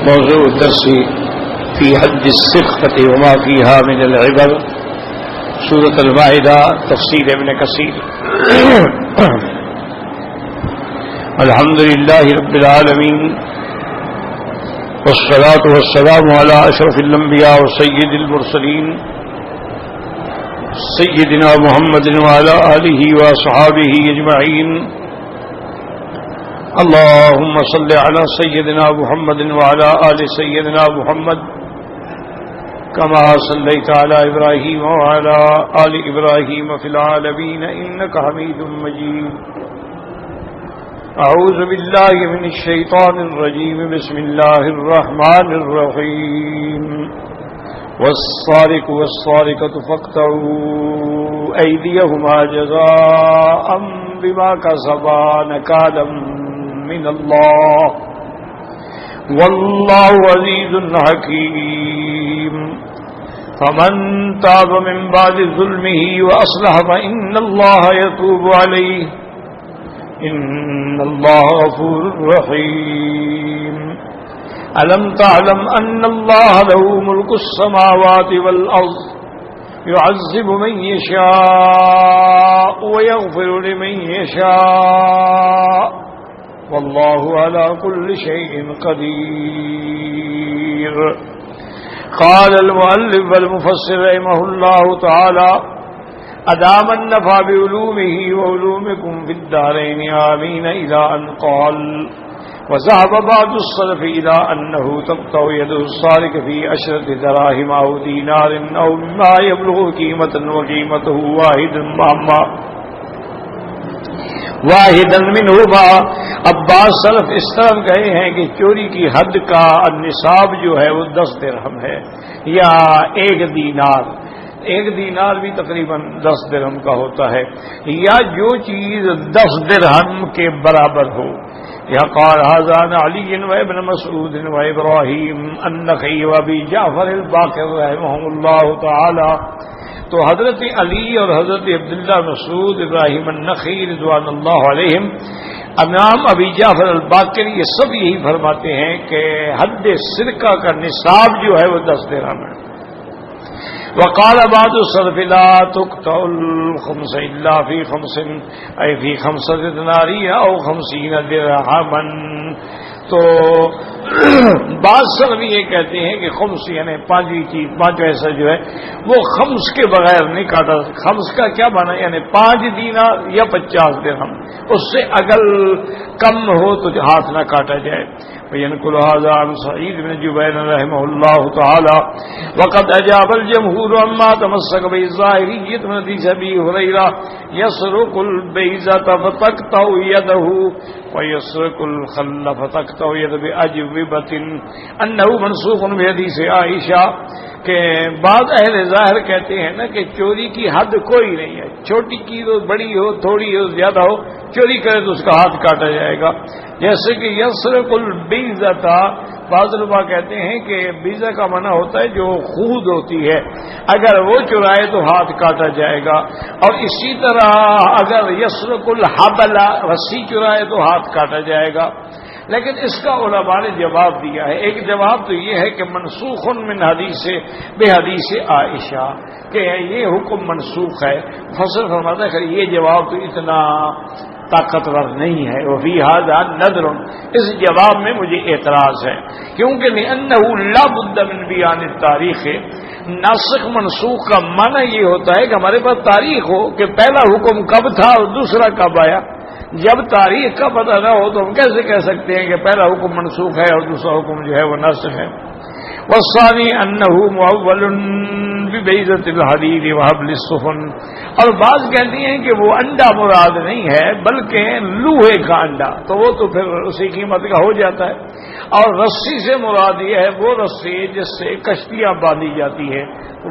موضوع الدرس في حد الصدقة وما فيها من العبر سورة المائدة تفسير ابن كثير. الحمد لله رب العالمين والصلاة والسلام على أشرف الأنبياء وسيد المرسلين سيدنا محمد وعلى آله وصحابه أجمعين. اللهم صل على سيدنا محمد وعلى آل سيدنا محمد كما صليت على إبراهيم وعلى آل إبراهيم في العالمين إنك حميد مجيد. أعوذ بالله من الشيطان الرجيم. بسم الله الرحمن الرحيم. والسارق والسارقة فاقطعوا أيديهما جزاء بما كسبا نكالا من الله والله عزيز حكيم. فمن تاب من بعد ظلمه وأصلح فإن الله يتوب عليه إن الله غفور رحيم. ألم تعلم أن الله له ملك السماوات والأرض يعذب من يشاء ويغفر لمن يشاء والله على كل شيء قدير. قال المؤلف والمفسر رحمه الله تعالى أدام النفع بعلومه وعلومكم في الدارين آمين إلى أن قال وذهب بعض السلف إلى أنه تقطع يد السارق في 10 دراهم أو دينار أو ما يبلغ قيمة وقيمته واحدا منهما. عباس سلف اس طرف گئے ہیں کہ چوری کی حد کا نصاب جو ہے وہ 10 درہم ہے یا 1 دینار. 1 دینار بھی تقریباً 10 درہم کا ہوتا ہے یا جو چیز 10 درہم کے برابر ہو. یا قال هذا عن علي وابن مسعود وابراهيم النخعي وابي جعفر الباقر رحمهم الله تعالى. تو حضرت علی اور حضرت عبداللہ مسعود ابراہیم النخعی رضوان اللہ علیہم امام ابی جعفر الباقر یہ سب یہی فرماتے ہیں کہ حد سرقہ کا نصاب جو ہے وہ 10 درہم ہے. وقال بعض السلف لا تقطع الخمس الا في 5 اي في 5 دینار او 50 درہما. تو بعض سلف یہ کہتے ہیں کہ خمس یعنی 5ویں چیز 5 ایسا جو ہے وہ خمس کے بغیر نہیں کاٹا. خمس کا کیا معنی یعنی 5 دینار یا 50 درہم اس سے اگر کم ہو تو ہاتھ نہ کاٹا جائے. وينقل هذا عن سعيد بن جبير رحمه الله تعالى وقد أجاب الجمهور عما تمسك به الظاهرية من حديث أبي هريرة يسرق البيزة فتقطع يده ويسرق الخل فتقطع يده بأجوبة أنه منسوخ بحديث عائشة. کہ بعض اہل ظاہر کہتے ہیں نا کہ چوری کی حد کوئی نہیں ہے. چھوٹی چیز ہو بڑی ہو تھوڑی ہو زیادہ ہو چوری کرے تو اس کا ہاتھ کاٹا جائے گا. جیسے کہ یسرق البیزہ بعض لوگ کہتے ہیں کہ بیزہ کا معنی ہوتا ہے جو خود ہوتی ہے اگر وہ چرائے تو ہاتھ کاٹا جائے گا. اور اسی طرح اگر یسرق الحبل رسی چرائے تو ہاتھ کاٹا جائے گا. لیکن اس کا علماء نے جواب دیا ہے. ایک جواب تو یہ ہے کہ منسوخ من حدیث بے حدیث عائشہ کہ یہ حکم منسوخ ہے. فصل فرماتا ہے کہ یہ جواب تو اتنا طاقتور نہیں ہے. وفی ھذا نظر اس جواب میں مجھے اعتراض ہے کیونکہ لأنه لا بد من بیان التاریخ. ناسخ منسوخ کا معنی یہ ہوتا ہے کہ ہمارے پاس تاریخ ہو کہ پہلا حکم کب تھا اور دوسرا کب آیا. جب تاریخ کا پتہ نہ ہو تو ہم کیسے کہہ سکتے ہیں کہ پہلا حکم منسوخ ہے اور دوسرا حکم جو ہے وہ ناسخ ہے. والثانی انه مؤول ببیضۃ الحدید وحبل السفن. اور بعض کہتی ہیں کہ وہ انڈا مراد نہیں ہے بلکہ لوہے کا انڈا تو وہ تو پھر اسی قیمت کا ہو جاتا ہے. اور رسی سے مراد یہ ہے وہ رسی جس سے کشتیاں باندھی جاتی ہے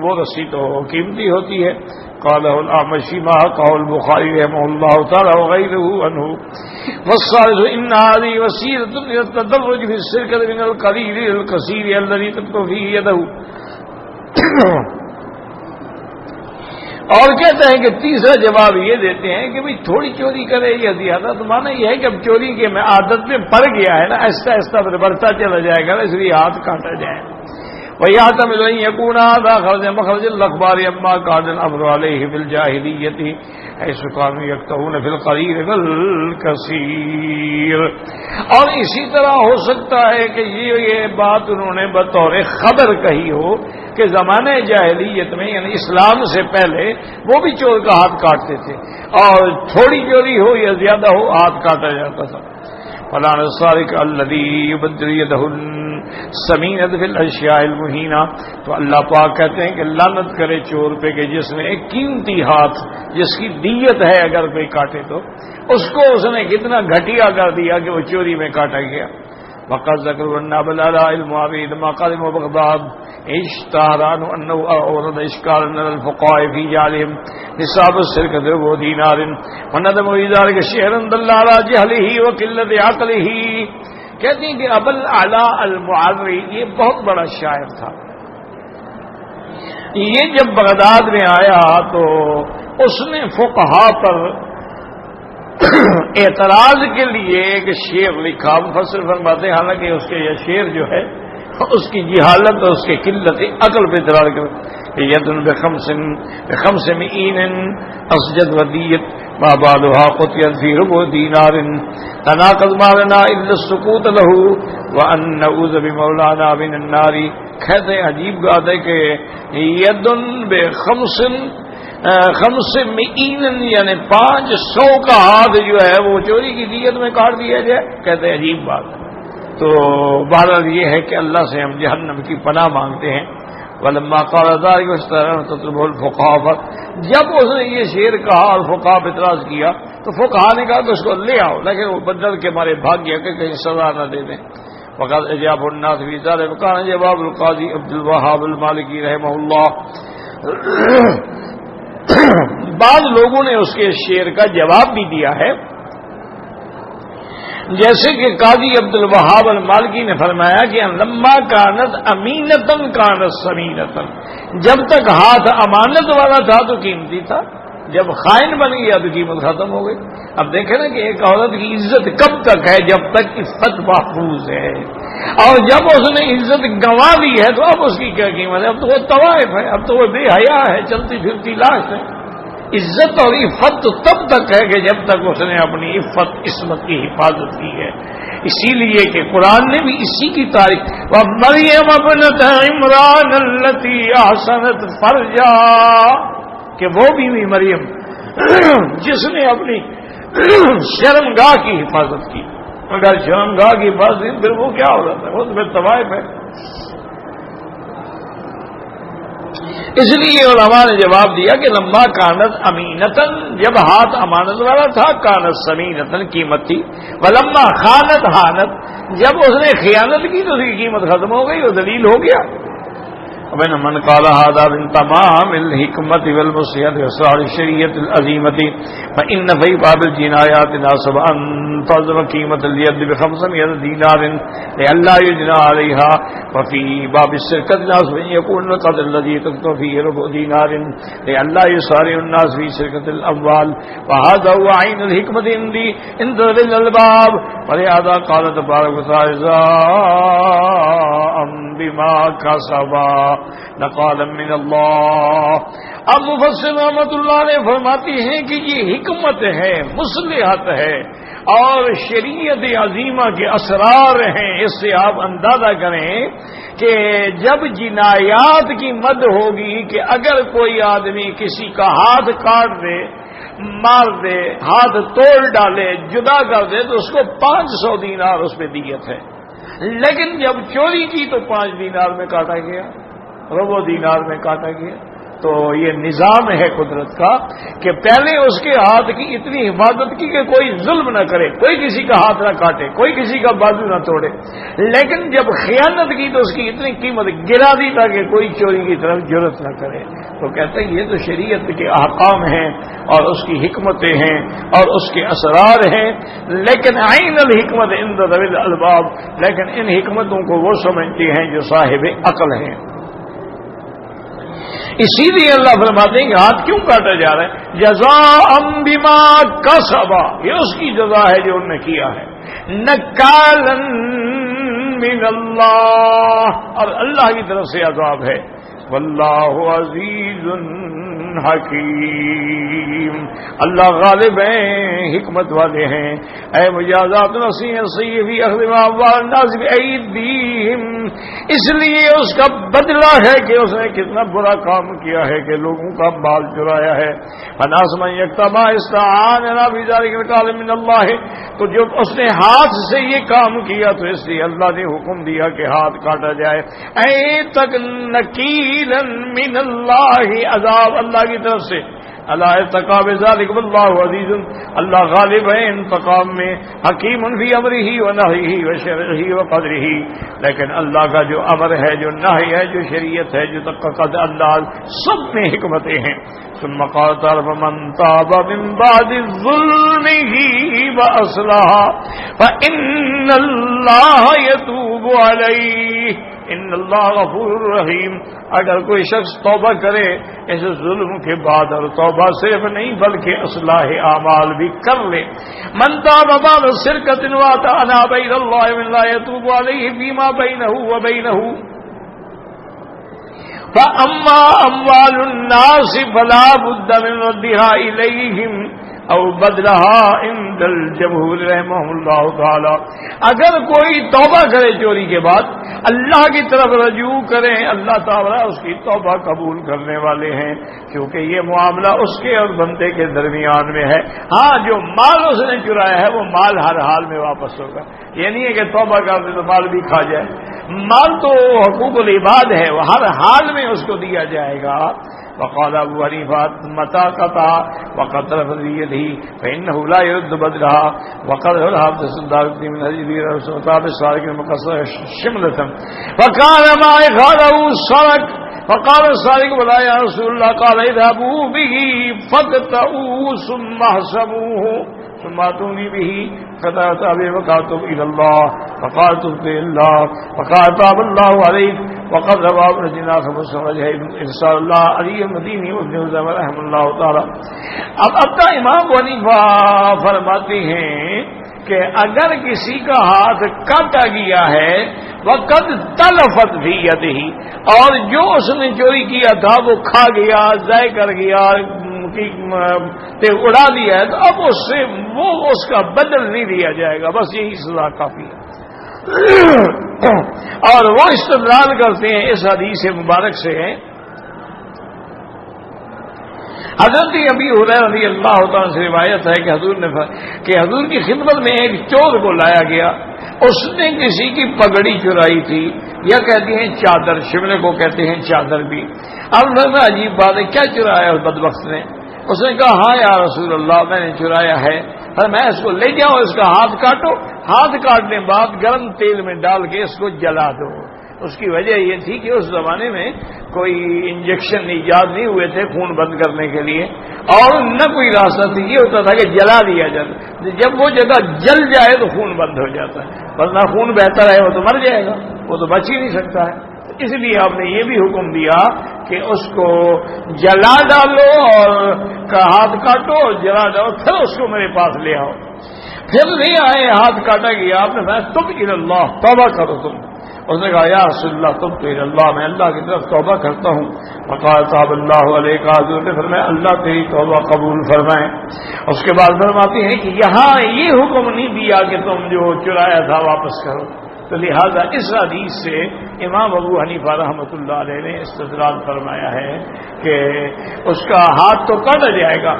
وہ رسی تو قیمتی ہوتی ہے. قاله الأعمشي ما قال البخاري رحمه الله تعالى وغيره عنه. والثالث إن هذه وسيلة للتدرج في السرقة من القليل إلى الكثير الذي تقطع فيه يده. اور کہتے ہیں کہ تیسرا جواب یہ دیتے ہیں کہ بھئی تھوڑی چوری کرے یا زیادہ، تو مانا یہ ہے کہ اب چوری کے میں عادت میں پڑ گیا ہے نا، آہستہ آہستہ پھر بڑھتا چلا جائے گا نا، اس لیے ہاتھ کاٹا جائے. وَيَحْتَمِلُ أَن يَكُونَ هَذَا خَرَجَ مَخْرَجَ الْأَخْبَارِ عَمَّا كَانَ الْأَمْرُ عَلَيْهِ فِي الْجَاهِلِيَّةِ حَيْثُ كَانُوا يَكْتَوُونَ فِي الْقَلِيلِ وَالْكَثِيرِ. اور اسی طرح ہو سکتا ہے کہ یہ بات انہوں نے بطور خبر کہی ہو کہ زمانہ جاہلیت میں یعنی اسلام سے پہلے وہ بھی چور کا ہاتھ کاٹتے تھے، اور تھوڑی چوری ہو یا زیادہ ہو ہاتھ کاٹا جاتا تھا. فلان السارق الذي يبدل يده السمينة في الاشياء المهينة. تو اللہ پاک کہتے ہیں کہ لعنت کرے چور پہ کہ جس نے ایک قیمتی ہاتھ جس کی دیت ہے اگر کوئی کاٹے تو اس کو اس نے کتنا گھٹیا کر دیا کہ وہ چوری میں کاٹا گیا. وقد ذكر النبل على المعابد ما قدم بغداد اشتهر انه اورد اشكال الفقهاء في جعلهم نصاب السرقة ودينار وندم ذلك شهرا دل على جهله وقلة عقله. کہتے ہیں کہ ابو الاعلی المعرری یہ بہت بڑا شاعر تھا. یہ جب بغداد میں آیا تو اس نے فقہاء پر اعتراض کے لیے ایک شعر لکھا. مفسر فرماتے ہیں حالانکہ اس کے یہ شعر جو ہے اس کی جہالت اور اس کی قلت عقل پہ اعتراض کر یدن بخمس مئین اسجد ودیت ما بعدها قطعت في ربع دینار تناقض ما لنا الا السقوط له وان نعوذ بمولانا من النار. کہتے ہیں عجیب بات ہے کہ یدن بخمس مئین یعنی 500 کا ہاتھ جو ہے وہ چوری کی دیت میں کاٹ دیا جائے. کہتے ہیں عجیب بات. تو بہرحال یہ ہے کہ اللہ سے ہم جہنم کی پناہ مانگتے ہیں. ولما قال ذلك تطلبه الفقهاء. جب اس نے یہ شعر کہا اور فقہاء پہ اعتراض کیا تو فقہاء نے کہا کہ اس کو لے آؤ، لیکن وہ بدل کے مارے بھاگ گیا کہ کہیں سزا نہ دے دیں. وقال اجاب الناس في ذلك وكان جواب القاضي عبد الوهاب المالكي رحمه الله. بعض لوگوں نے اس کے شعر کا جواب بھی دیا ہے، جیسے کہ قاضی عبد الوہاب المالکی نے فرمایا کہ لما کانت امینتن کانت سمینتن. جب تک ہاتھ امانت والا تھا تو قیمتی تھا، جب خائن بن گیا تو قیمت ختم ہو گئی. اب دیکھیں نا کہ ایک عورت کی عزت کب تک ہے؟ جب تک عفت محفوظ ہے. اور جب اس نے عزت گنوا دی ہے تو اب اس کی کیا قیمت ہے؟ اب تو وہ طوائف ہے، اب تو وہ بے حیا ہے، چلتی پھرتی لاش ہے. عزت اور عفت تو تب تک ہے کہ جب تک اس نے اپنی عفت عصمت کی حفاظت کی ہے. اسی لیے کہ قرآن نے بھی اسی کی تعریف وَمَرْيَمَ ابْنَتَ عِمْرَانَ الَّتِي أَحْسَنَتْ فَرْجَهَا کہ وہ بیوی مریم جس نے اپنی شرمگاہ کی حفاظت کی. اگر شرمگاہ کی حفاظت پھر وہ کیا ہو جاتا ہے؟ وہ تو پھر طوائف ہے. اس لیے علماء نے جواب دیا کہ لما کانت امینتن جب ہاتھ امانت والا تھا کانت سمینتن قیمت تھی. ولما خانت حانت جب اس نے خیانت کی تو اس کی قیمت ختم ہو گئی، وہ ذلیل ہو گیا. ومن من قال هذا من تمام الحكمة والمصلحة واسرار الشريعة العظيمة فإن في باب الجنايات ناسب أن تعظم قيمة اليد ب500 دينار لئلا يجنى عليها، وفي باب السرقة ناسب أن يكون القدر الذي تقطع فيه ربع دينار لئلا يسارع الناس في سرقة الأموال، وهذا هو عين الحكمة عند ذوي الألباب. ولهذا قال تبارك وتعالى بما كسبا نقالا من اللہ. اب مفسر رحمۃ اللہ علیہ فرماتی ہیں کہ یہ حکمت ہے، مصلحت ہے اور شریعت عظیمہ کے اسرار ہیں. اس سے آپ اندازہ کریں کہ جب جنایات کی مد ہوگی کہ اگر کوئی آدمی کسی کا ہاتھ کاٹ دے، مار دے، ہاتھ توڑ ڈالے، جدا کر دے تو اس کو 500 دینار اس پہ دیت ہے. لیکن جب چوری کی تو 5 دینار میں کاٹا گیا، ربع دینار میں کاٹا گیا. تو یہ نظام ہے قدرت کا کہ پہلے اس کے ہاتھ کی اتنی حفاظت کی کہ کوئی ظلم نہ کرے، کوئی کسی کا ہاتھ نہ کاٹے، کوئی کسی کا بازو نہ توڑے. لیکن جب خیانت کی تو اس کی اتنی قیمت گرا دی تاکہ کوئی چوری کی طرف جرت نہ کرے. تو کہتے ہیں یہ تو شریعت کے احکام ہیں اور اس کی حکمتیں ہیں اور اس کے اسرار ہیں. لیکن عین الحکمت عند ذوی الالباب، لیکن ان حکمتوں کو وہ سمجھتے ہیں جو صاحب عقل ہیں. اسی لیے اللہ فرماتے ہیں کہ ہاتھ کیوں کاٹا جا رہا ہے؟ جزاء بما کسبا، یہ اس کی جزا ہے جو انہوں نے کیا ہے، نکالا من اللہ، اور اللہ کی طرف سے عذاب ہے، واللہ عزیز حکیم، اللہ غالب ہیں، حکمت والے ہیں۔ اے مجازات نصیحت سیفی اخذ اموال الناس بایدیہم، اس لیے اس کا بدلہ ہے کہ اس نے کتنا برا کام کیا ہے کہ لوگوں کا مال چرایا ہے۔ فناس من یکتما استعان فی ذلک نکالا من اللہ، تو جب اس نے ہاتھ سے یہ کام کیا تو اس لیے اللہ نے حکم دیا کہ ہاتھ کاٹا جائے۔ اے تک نکیلا من اللہ، عذاب اللہ کی طرف سے، اللہ ارتقاب ذالک واللہ عزیز، اللہ غالب ہے انتقام میں، حکیم فی امرہ و نہیہ و شرعہ و قدرہ، لیکن اللہ کا جو امر ہے، جو نہی ہے، جو شریعت ہے، جو قدر، اللہ سب میں حکمتیں ہیں۔ ثم قال تعالی فمن تاب من بعد ظلمه واصلح فان اللہ یتوب علیہ ان اللہ غفور رحیم، اگر کوئی شخص توبہ کرے اس ظلم کے بعد، اور توبہ صرف نہیں بلکہ اصلاح اعمال بھی کر لے، من تاب بعد شرکۃ واناب الی اللہ من لا یتوب علیہ فیما بینہ وبینہ فاما اموال الناس فلا بد من ردها الیہم او بدلہا عند الجمہور رحمہ اللہ تعالی، اگر کوئی توبہ کرے چوری کے بعد، اللہ کی طرف رجوع کریں، اللہ تعالیٰ اس کی توبہ قبول کرنے والے ہیں، کیونکہ یہ معاملہ اس کے اور بندے کے درمیان میں ہے۔ ہاں جو مال اس نے چرایا ہے وہ مال ہر حال میں واپس ہوگا، یہ نہیں ہے کہ توبہ کر دے تو مال بھی کھا جائے، مال تو حقوق العباد ہے، وہ ہر حال میں اس کو دیا جائے گا۔ وقال ابو حنیفہ متى قطع وقد رفض يده فانه لا يرد بدلها، وقد الحافظ الصداق من حديث رسول الله الصادق المقصر شملة فقال ما اخذه السرق، فقال الصادق ولا يا رسول الله، قال اذهبوا به فاقطعوه ثم احسبوه ثم اتوني به فقالت ابي وقاتب الى الله، فقال تبت الى الله، فقال تاب الله عليك، وقد روى ابن جناح وسرجه ارسال الله علی المدینی وابن حزم رحمہ اللہ تعالی۔ اب اپنا امام ابو حنیفہ فرماتے ہیں کہ اگر کسی کا ہاتھ کاٹا گیا ہے وقد تلفت فی یدہ، اور جو اس نے چوری کیا تھا وہ کھا گیا، ضائع کر گیا، اڑا دیا ہے، تو اب اس سے وہ اس کا بدل نہیں لیا جائے گا، بس یہی سزا کافی ہے۔ اور وہ استدلال کرتے ہیں اس حدیث مبارک سے، حضرت ابی ہریرہ رضی اللہ تعالیٰ سے روایت ہے کہ حضور کی خدمت میں ایک چور کو لایا گیا، اس نے کسی کی پگڑی چرائی تھی، یا کہتے ہیں چادر، شملے کو کہتے ہیں چادر بھی۔ اب میں عجیب بات ہے، کیا چرایا اس بدبخت نے؟ اس نے کہا ہاں یا رسول اللہ میں نے چرایا ہے، میں اس کو لے جاؤ، اس کا ہاتھ کاٹو، ہاتھ کاٹنے بعد گرم تیل میں ڈال کے اس کو جلا دو۔ اس کی وجہ یہ تھی کہ اس زمانے میں کوئی انجیکشن ایجاد نہیں ہوئے تھے خون بند کرنے کے لیے، اور نہ کوئی راستہ تھی، یہ ہوتا تھا کہ جلا دیا جاتا، جب وہ جگہ جل جائے تو خون بند ہو جاتا ہے، ورنہ خون بہتا رہے وہ تو مر جائے گا، وہ تو بچ ہی نہیں سکتا ہے۔ اس لیے آپ نے یہ بھی حکم دیا کہ اس کو جلا ڈالو اور ہاتھ کاٹو اور جلا ڈالو، پھر اس کو میرے پاس لے آؤ۔ پھر نہیں آئے، ہاتھ کاٹا گیا، آپ نے کہا تب الی اللہ، توبہ کرو تم۔ اس نے کہا یا رسول اللہ تب تو الی اللہ، میں اللہ کی طرف توبہ کرتا ہوں۔ فقال تاب اللہ علیک، حضور نے فرمایا اللہ تیری توبہ قبول فرمائے۔ اس کے بعد فرماتے ہیں کہ یہاں یہ حکم نہیں دیا کہ تم جو چرایا تھا واپس کرو، تو لہذا اس حدیث سے امام ابو حنیفہ رحمۃ اللہ علیہ نے استدلال فرمایا ہے کہ اس کا ہاتھ تو کاٹا جائے گا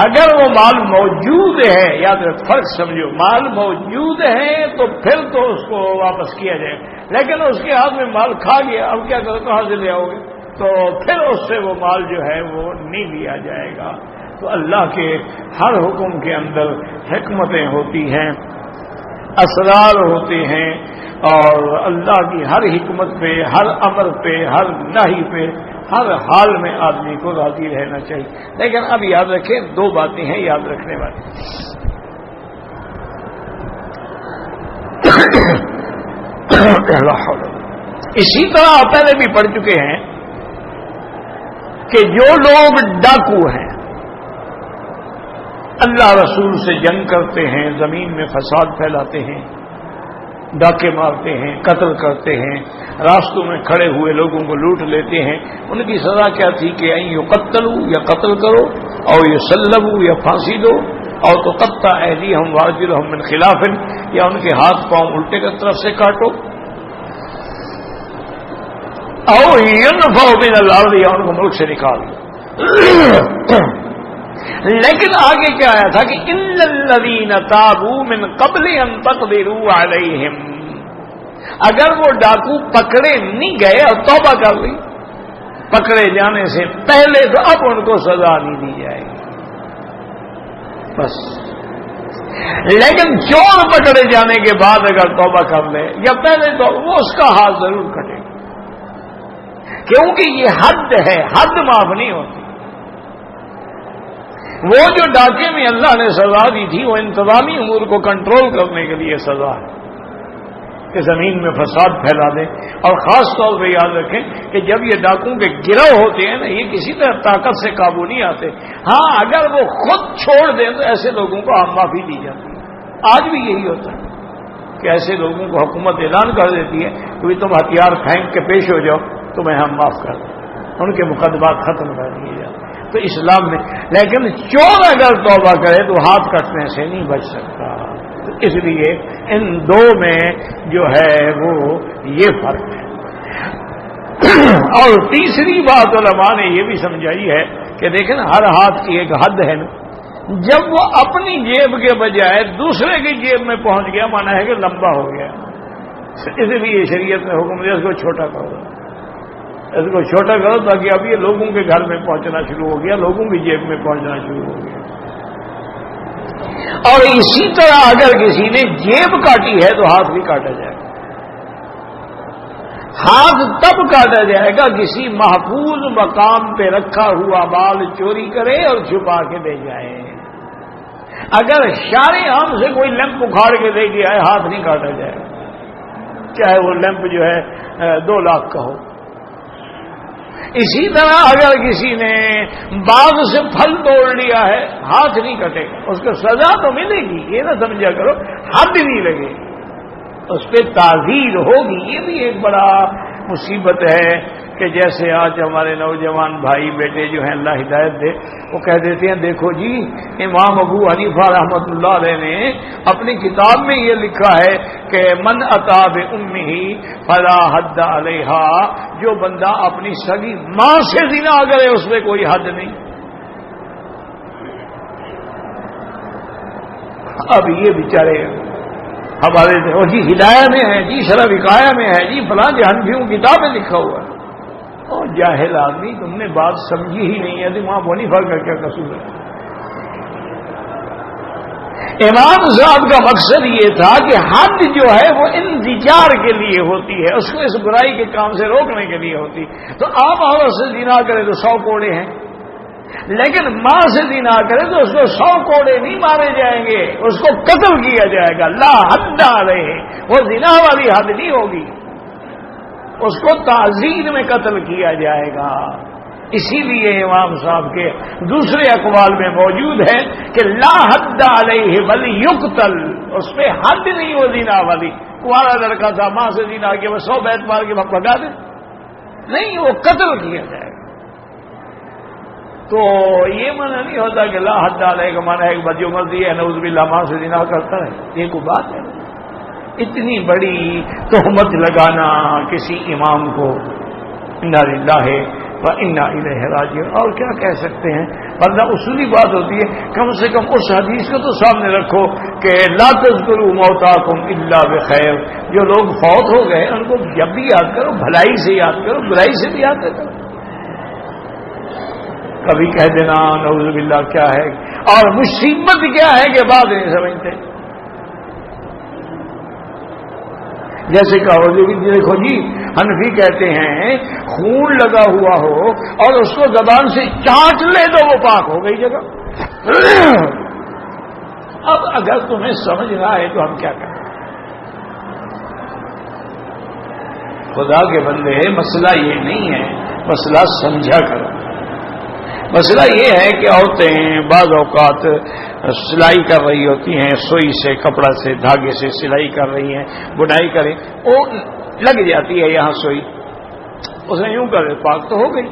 اگر وہ مال موجود ہے، یاد رکھ فرق سمجھو، مال موجود ہے تو پھر تو اس کو واپس کیا جائے گا، لیکن اس کے ہاتھ میں مال کھا گیا، اب کیا کرو، کہاں سے لے آؤ گے؟ تو پھر اس سے وہ مال جو ہے وہ نہیں لیا جائے گا۔ تو اللہ کے ہر حکم کے اندر حکمتیں ہوتی ہیں، اسرار ہوتے ہیں، اور اللہ کی ہر حکمت پہ، ہر امر پہ، ہر نہی پہ، ہر حال میں آدمی کو راضی رہنا چاہیے۔ لیکن اب یاد رکھیں دو باتیں ہیں یاد رکھنے والی۔ اسی طرح آپ پہلے بھی پڑھ چکے ہیں کہ جو لوگ ڈاکو ہیں، اللہ رسول سے جنگ کرتے ہیں، زمین میں فساد پھیلاتے ہیں، ڈاکے مارتے ہیں، قتل کرتے ہیں، راستوں میں کھڑے ہوئے لوگوں کو لوٹ لیتے ہیں، ان کی سزا کیا تھی کہ یقتلوا، یا قتل کرو، اور یصلبوا، یا پھانسی دو، اور تقطع ایدیہم وارجلہم من خلاف، یا ان کے ہاتھ پاؤں الٹے کی طرف سے کاٹو، او ينفوا من الارض، یا ان کو ملک سے نکال دو۔ لیکن آگے کیا آیا تھا کہ الا الذین تابوا من قبل ان تقدروا علیہم، اگر وہ ڈاکو پکڑے نہیں گئے اور توبہ کر لی پکڑے جانے سے پہلے، تو اب ان کو سزا نہیں دی جائے گی بس۔ لیکن چور پکڑے جانے کے بعد اگر توبہ کر لے یا پہلے، تو وہ اس کا ہاتھ ضرور کٹے گا، کیونکہ یہ حد ہے، حد معاف نہیں ہوتی۔ وہ جو ڈاکے میں اللہ نے سزا دی تھی وہ انتظامی امور کو کنٹرول کرنے کے لیے سزا ہے کہ زمین میں فساد پھیلا دیں، اور خاص طور پہ یاد رکھیں کہ جب یہ ڈاکوں کے گروہ ہوتے ہیں نا، یہ کسی طرح طاقت سے قابو نہیں آتے۔ ہاں اگر وہ خود چھوڑ دیں تو ایسے لوگوں کو عام معافی دی جاتی ہے۔ آج بھی یہی ہوتا ہے کہ ایسے لوگوں کو حکومت اعلان کر دیتی ہے کہ تم ہتھیار پھینک کے پیش ہو جاؤ، تمہیں ہم معاف کر دیں، ان کے مقدمات ختم کر دیے جاتے تو اسلام میں۔ لیکن چور اگر توبہ کرے تو ہاتھ کٹنے سے نہیں بچ سکتا، تو اس لیے ان دو میں جو ہے وہ یہ فرق ہے۔ اور تیسری بات علماء نے یہ بھی سمجھائی ہے کہ دیکھیں نا، ہر ہاتھ کی ایک حد ہے نا، جب وہ اپنی جیب کے بجائے دوسرے کی جیب میں پہنچ گیا، مانا ہے کہ لمبا ہو گیا، اس لیے شریعت میں حکم دیا اس کو چھوٹا کرو، اس کو چھوٹا کرو، تاکہ اب یہ لوگوں کے گھر میں پہنچنا شروع ہو گیا، لوگوں کی جیب میں پہنچنا شروع ہو گیا۔ اور اسی طرح اگر کسی نے جیب کاٹی ہے تو ہاتھ بھی کاٹا جائے گا۔ ہاتھ تب کاٹا جائے گا کسی محفوظ مقام پہ رکھا ہوا مال چوری کرے اور چھپا کے دے جائے۔ اگر شارے عام سے کوئی لیمپ اکھاڑ کے دے گیا ہے، ہاتھ نہیں کاٹا جائے گا، چاہے وہ لیمپ جو ہے 2 لاکھ کا ہو۔ اسی طرح اگر کسی نے باغ سے پھل توڑ لیا ہے، ہاتھ نہیں کٹے گا، اس کو سزا تو ملے گی، یہ نہ سمجھا کرو حد نہیں لگے گی، اس پہ تعزیر ہوگی۔ یہ بھی ایک بڑا مصیبت ہے کہ جیسے آج ہمارے نوجوان بھائی بیٹے جو ہیں اللہ ہدایت دے، وہ کہہ دیتے ہیں دیکھو جی امام ابو حنیفہ رحمۃ اللہ علیہ نے اپنی کتاب میں یہ لکھا ہے کہ من اتی بامہ فلا حد علیہا، جو بندہ اپنی سگی ماں سے زنا کرے اس میں کوئی حد نہیں۔ اب یہ بیچارے ہمارے جی ہدایہ میں ہے، جی شرح وقایہ میں ہے، جی فلاں حنفیوں کتاب میں لکھا ہوا ہے۔ اور جاہل آدمی، تم نے بات سمجھی ہی نہیں ہے، تو وہاں بونی فرق کا کیا قصور ہے؟ امام صاحب کا مقصد یہ تھا کہ حد جو ہے وہ انزجار کے لیے ہوتی ہے، اس کو اس برائی کے کام سے روکنے کے لیے ہوتی۔ تو عام عورت سے زنا کرے تو 100 کوڑے ہیں، لیکن ماں سے زنا کرے تو اس کو 100 کوڑے نہیں مارے جائیں گے، اس کو قتل کیا جائے گا۔ لا حد علیہ، وہ زنا والی حد نہیں ہوگی، اس کو تعزیر میں قتل کیا جائے گا۔ اسی لیے امام صاحب کے دوسرے اقوال میں موجود ہے کہ لا حد علیہ بل یقتل، اس پہ حد نہیں وہ زنا والی۔ کمہارا لڑکا تھا، ماں سے زنا کیا، وہ 100 بیت مار کے بھگا دے، نہیں، وہ قتل کیا جائے گا۔ تو یہ معنی نہیں ہوتا کہ لا حد علیہ کا معنی ہے کہ جو مرضی ہے نعوذ باللہ ماں سے زنا کرتا ہے، یہ کوئی بات ہے؟ اتنی بڑی تہمت لگانا کسی امام کو، انا للہ و انا الیہ راجعون، اور کیا کہہ سکتے ہیں؟ ورنہ اصولی بات ہوتی ہے کم سے کم اس حدیث کو تو سامنے رکھو کہ لا تذکروا موتاکم الا بخیر، جو لوگ فوت ہو گئے ان کو جب بھی یاد کرو بھلائی سے یاد کرو، برائی سے بھی یاد کرو۔ کبھی کہہ دینا نعوذ باللہ کیا ہے، اور مصیبت کیا ہے کہ بات نہیں سمجھتے۔ جیسے کہو دیکھو جی حنفی کہتے ہیں خون لگا ہوا ہو اور اس کو زبان سے چاٹ لے تو وہ پاک ہو گئی جگہ۔ اب اگر تمہیں سمجھنا ہے تو ہم کیا کریں؟ خدا کے بندے مسئلہ یہ نہیں ہے، مسئلہ سمجھا کرو۔ مسئلہ یہ ہے کہ عورتیں بعض اوقات سلائی کر رہی ہوتی ہیں، سوئی سے، کپڑا سے، دھاگے سے سلائی کر رہی ہیں، بنائی کریں، وہ لگ جاتی ہے یہاں سوئی، اس نے یوں کر پاک تو ہو گئی.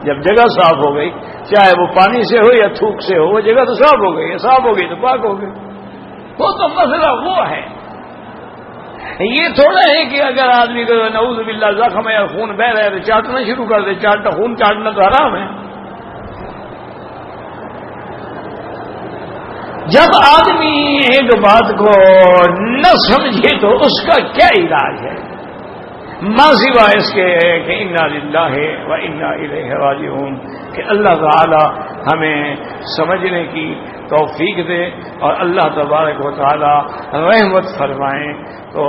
جب جگہ صاف ہو گئی، چاہے وہ پانی سے ہو یا تھوک سے ہو، وہ جگہ تو صاف ہو گئی، صاف ہو گئی تو پاک ہو گئی. وہ تو مسئلہ وہ ہے. یہ تھوڑا ہے کہ اگر آدمی کو نعوذ باللہ زخم ہے یا خون بہ رہا ہے تو چاٹنا شروع کر دے. خون چاٹنا تو حرام ہے. جب آدمی ایک بات کو نہ سمجھے تو اس کا کیا علاج ہے؟ ما سوا اس کے کہ انا للہ و انا الیہ راجعون، کہ اللہ تعالی ہمیں سمجھنے کی توفیق دے اور اللہ تبارک و تعالی رحمت فرمائیں. تو